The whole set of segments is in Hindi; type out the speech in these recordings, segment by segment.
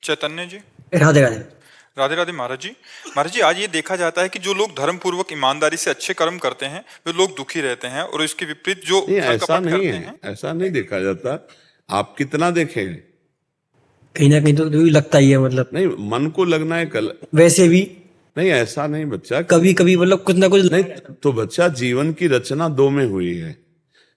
चैतन्य जी। राधे राधे। राधे राधे महाराज जी। महाराज जी, आज ये देखा जाता है कि जो लोग धर्म पूर्वक ईमानदारी से अच्छे कर्म करते हैं वे लोग दुखी रहते हैं, और इसके विपरीत जो नहीं, छल ऐसा कपट नहीं करते है, हैं। ऐसा नहीं देखा जाता। आप कितना देखेंगे? कहीं ना कहीं तो लगता ही है, मतलब नहीं, मन को लगना है कल। वैसे भी नहीं, ऐसा नहीं बच्चा। कभी कभी मतलब कुछ ना कुछ नहीं, तो बच्चा जीवन की रचना दो में हुई है।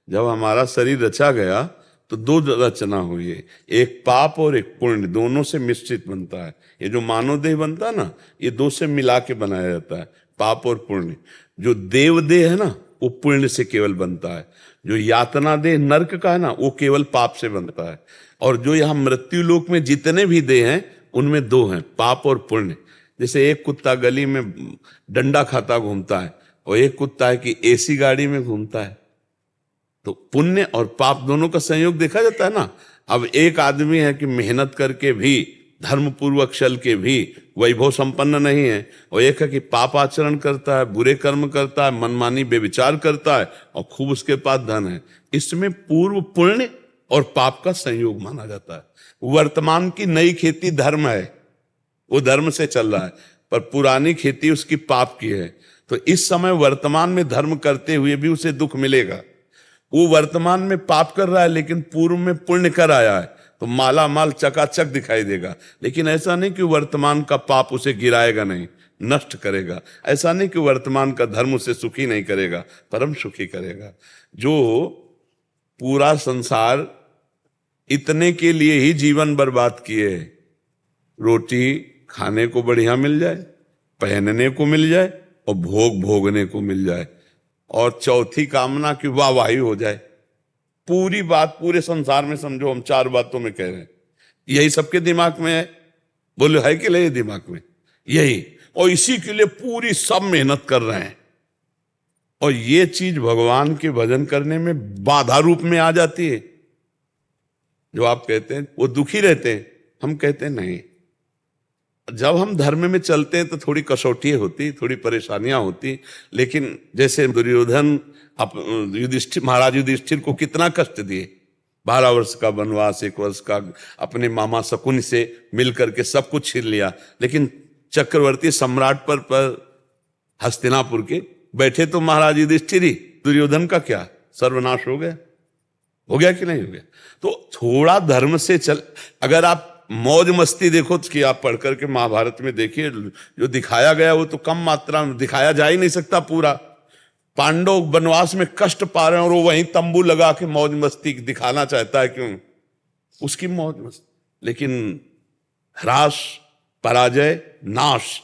जब हमारा शरीर रचा गया तो दो रचना हुई है, एक पाप और एक पुण्य, दोनों से मिश्रित बनता है। ये जो मानव देह बनता है ना, ये दो से मिला के बनाया जाता है, पाप और पुण्य। जो देव देह है ना, वो पुण्य से केवल बनता है। जो यातना देह नरक का है ना, वो केवल पाप से बनता है। और जो यहाँ मृत्यु लोक में जितने भी देह हैं, उनमें दो हैं, पाप और पुण्य। जैसे एक कुत्ता गली में डंडा खाता घूमता है, और एक कुत्ता है कि एसी गाड़ी में घूमता है। तो पुण्य और पाप दोनों का संयोग देखा जाता है ना। अब एक आदमी है कि मेहनत करके भी, धर्म पूर्वक चल के भी वैभव संपन्न नहीं है, और एक है कि पाप आचरण करता है, बुरे कर्म करता है, मनमानी बेविचार करता है, और खूब उसके पास धन है। इसमें पूर्व पुण्य और पाप का संयोग माना जाता है। वर्तमान की नई खेती धर्म है, वो धर्म से चल रहा है, पर पुरानी खेती उसकी पाप की है। तो इस समय वर्तमान में धर्म करते हुए भी उसे दुख मिलेगा। वो वर्तमान में पाप कर रहा है, लेकिन पूर्व में पुण्य कर आया है, तो माला माल चकाचक दिखाई देगा। लेकिन ऐसा नहीं कि वर्तमान का पाप उसे गिराएगा नहीं, नष्ट करेगा। ऐसा नहीं कि वर्तमान का धर्म उसे सुखी नहीं करेगा, परम सुखी करेगा। जो पूरा संसार इतने के लिए ही जीवन बर्बाद किए, रोटी खाने को बढ़िया मिल जाए, पहनने को मिल जाए, और भोग भोगने को मिल जाए, और चौथी कामना की वाहवाही हो जाए। पूरी बात पूरे संसार में समझो, हम चार बातों में कह रहे हैं, यही सबके दिमाग में है। बोलो है कि नहीं दिमाग में? यही, और इसी के लिए पूरी सब मेहनत कर रहे हैं। और ये चीज भगवान के भजन करने में बाधा रूप में आ जाती है। जो आप कहते हैं वो दुखी रहते हैं, हम कहते हैं नहीं। जब हम धर्म में चलते हैं तो थोड़ी कसौटी होती, थोड़ी परेशानियां होती। लेकिन जैसे दुर्योधन युधिष्ठिर, महाराज युधिष्ठिर को कितना कष्ट दिए। 12 वर्ष का वनवास, 1 वर्ष का अपने मामा शकुनि से मिल करके सब कुछ छीन लिया। लेकिन चक्रवर्ती सम्राट पर हस्तिनापुर के बैठे तो महाराज युधिष्ठिर ही। दुर्योधन का क्या सर्वनाश हो गया? हो गया कि नहीं हो गया? तो थोड़ा धर्म से चल। अगर आप मौज मस्ती देखो कि आप पढ़ करके महाभारत में देखिए, जो दिखाया गया वो तो कम मात्रा में दिखाया जा ही नहीं सकता पूरा। पांडव वनवास में कष्ट पा रहे हैं, और वो वहीं तंबू लगा के मौज मस्ती दिखाना चाहता है। क्यों? उसकी मौज मस्ती। लेकिन ह्रास, पराजय, नाश,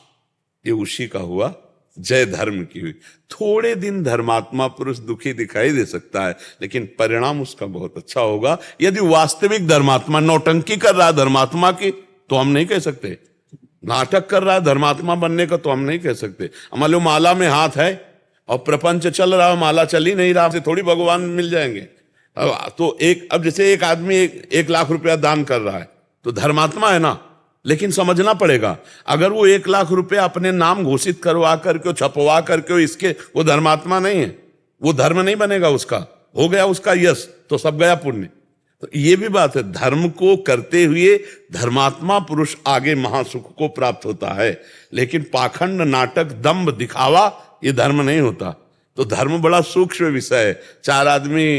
ये उसी का हुआ। जय धर्म की हुई। थोड़े दिन धर्मात्मा पुरुष दुखी दिखाई दे सकता है, लेकिन परिणाम उसका बहुत अच्छा होगा। यदि वास्तविक धर्मात्मा नौटंकी कर रहा है धर्मात्मा की, तो हम नहीं कह सकते। नाटक कर रहा है धर्मात्मा बनने का, तो हम नहीं कह सकते। मान लो माला में हाथ है और प्रपंच चल रहा है, माला चल ही नहीं रहा, से थोड़ी भगवान मिल जाएंगे। तो अब जैसे एक आदमी 1 लाख रुपया दान कर रहा है, तो धर्मात्मा है ना। लेकिन समझना पड़ेगा, अगर वो 1 लाख रुपया अपने नाम घोषित करवा करके, छपवा करके इसके, वो धर्मात्मा नहीं है, वो धर्म नहीं बनेगा उसका। हो गया उसका यश, तो सब गया पुण्य। तो ये भी बात है, धर्म को करते हुए धर्मात्मा पुरुष आगे महासुख को प्राप्त होता है। लेकिन पाखंड, नाटक, दंभ, दिखावा, ये धर्म नहीं होता। तो धर्म बड़ा सूक्ष्म विषय है। 4 आदमी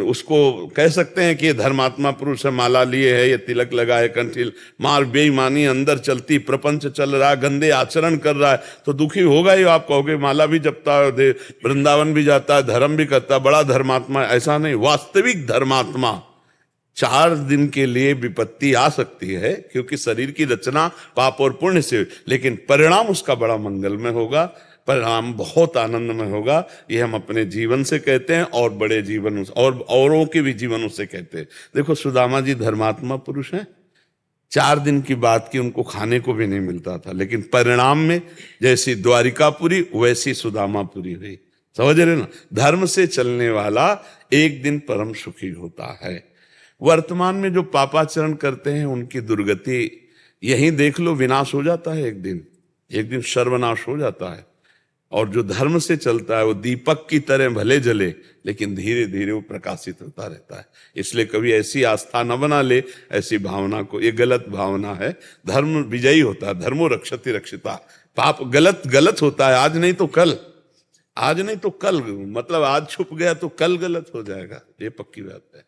उसको कह सकते हैं कि ये धर्मात्मा पुरुष है, माला लिए है, ये तिलक लगाए, कंठील, मार बेईमानी अंदर चलती, प्रपंच चल रहा है, गंदे आचरण कर रहा है, तो दुखी होगा ही। आप कहोगे माला भी जपता है, वृंदावन भी जाता है, धर्म भी करता है, बड़ा धर्मात्मा है। ऐसा नहीं। वास्तविक धर्मात्मा 4 दिन के लिए विपत्ति आ सकती है, क्योंकि शरीर की रचना पाप और पुण्य से, लेकिन परिणाम उसका बड़ा मंगलमय होगा, परिणाम बहुत आनंदमय होगा। ये हम अपने जीवन से कहते हैं, और बड़े जीवन और औरों के भी जीवनों से कहते हैं। देखो सुदामा जी धर्मात्मा पुरुष हैं। 4 दिन की बात की, उनको खाने को भी नहीं मिलता था, लेकिन परिणाम में जैसी द्वारिकापुरी वैसी सुदामापुरी हुई। समझ रहे ना? धर्म से चलने वाला एक दिन परम सुखी होता है। वर्तमान में जो पापाचरण करते हैं उनकी दुर्गति यहीं देख लो, विनाश हो जाता है। एक दिन सर्वनाश हो जाता है। और जो धर्म से चलता है वो दीपक की तरह भले जले, लेकिन धीरे धीरे वो प्रकाशित होता रहता है। इसलिए कभी ऐसी आस्था न बना ले, ऐसी भावना को, ये गलत भावना है। धर्म विजयी होता है, धर्मो रक्षति रक्षिता। पाप गलत गलत होता है, आज नहीं तो कल, आज नहीं तो कल, मतलब आज छुप गया तो कल गलत हो जाएगा, ये पक्की बात है।